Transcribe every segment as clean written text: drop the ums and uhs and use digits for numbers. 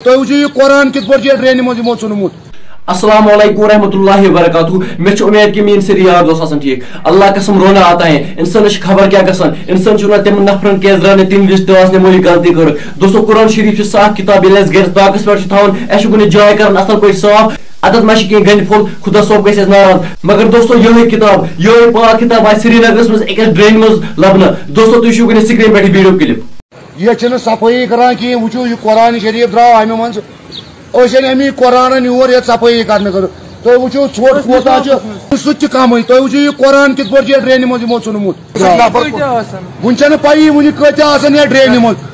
تو یہ قرآن کت پہ ٹرینہ مز ثنمت السلام علیکم ورحمۃ وبرکاتہ میں امید کہ میری سری یار دوست ٹھیک اللہ قسم رونا آتا ہے انسان خبر کیا گھان انسان تم نفرن کیز درا تم وز تم مولی غلطی کر دوستو قرآن شریف صاف کتاب گھر باغس پہ تھوان کن جائے کر اصل پہ صاف اتت ما گند پھول خدا صوب گھس ناراض مگر دوستو یہ کتاب یہ پاک کتاب آئی سری نگرس مز أکس ڈرین مز لبنہ دوستو تھی وچھو سکرین پہ ویڈیو کلپ یہ صفائی کران کی وچھو یہ قرآن شریف درو امہ من امی قرآن یور یہ صفائی کرنے کر تو وچھو ژھوٹ کوتاہ سہ کم تو وچھو یہ قرآن کت پہ ڈرینہ مز ثنمت ون پی ون کتیا یہ ڈرینہ مز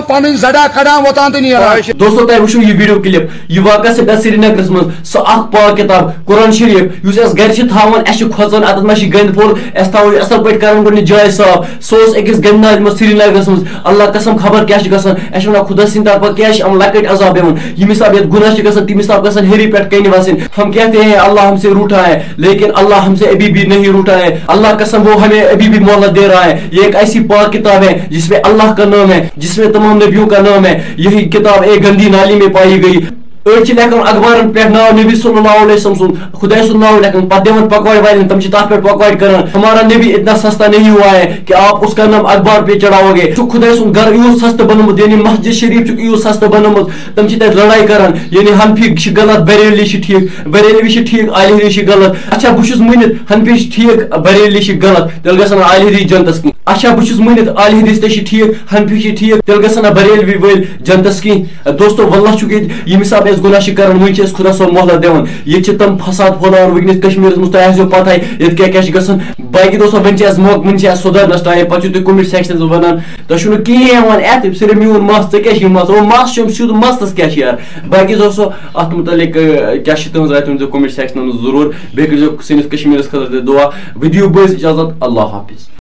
پن زڑا کڑان ووتان تو نیران دوستو تہ وچھو یہ ویڈیو کلپ یہ واقع سپد سری نگرس مز سہ پاک کتاب قرآن شریف اس گھر تھوان کھوژان اتھ ما گند پھول تھو اصل پہ کران گۄڈنِچ جاے صاف سہ أکس گند نالہ مز سری نگرس مز اللہ قسم خبر کیا گژھان ونان خدا سند طرف کیا لکٹ عذاب دِوان یم حساب یہ گناہ گژھان تم حساب گژھان ہیری پہ کن وسن ہم کہتے ہیں اللہ ہم سے روٹھا ہے لیکن اللہ ہم سے ابھی بھی نہیں روٹھا ہے اللہ قسم وہ ہمیں ابھی بھی مہلت دے رہا ہے یہ ایک ایسی پاک کتاب ہے جس میں اللہ کا نام ہے جس میں تمام نبیوں کا نام ہے یہی کتاب ایک گندی نالی میں پائی گئی لکھان اخبارن پہ ناو نبی صلی اللہ علیہ وسلم سن خدا سن ناو لکھان پتہ دِوان پکوڑ والن تم تر پہ پکوڑ کران ہمارا نبی اتنا سستا نہیں ہوا ہے کہ آپ اس کا نام اخبار پہ چڑھاؤ گے خدا سن گھر یوت سست بنمت یعنی مسجد شریف یوت سست بنمت تم تر لڑائی کران یعنی حنفی غلط بریلی ٹھیک بریلوی ٹھیک عالحری غلط اچھا بہت مٔنِتھ حنفی ٹھیک بریلی غلط تیل گژھن عالحری جنتس کن اچھا بہت مٔنِتھ عالحدیس تہ ٹھیک حنفی ٹھیک تیل گژھن بریلوی ول جنتس کن دوستو واللہ چھ یم حساب گناہ کران ون خدا صوب مہلت دِوان یہ تم فساد پھولان ونکس کشمیرس مز تہ آسو پتہ یہ کیا گژھان باقی دوستو ون موقع ون سدھرنس ٹائم پتہ تھی کمنٹ سیکشنس ونان تھی کہین ون ات صرف میون مس ژے مس وہ مس سیود مستس کیا یار باقی دوستو ات متعلق کیا تہذ رائے ؤنزیو کمنٹ سیکشنس مز ضرور بیٚیہِ کٔرزیو سٲنِس کشمیرس خٲطرٕ تہِ دعا ودیو بٲیس اجازت اللہ حافظ.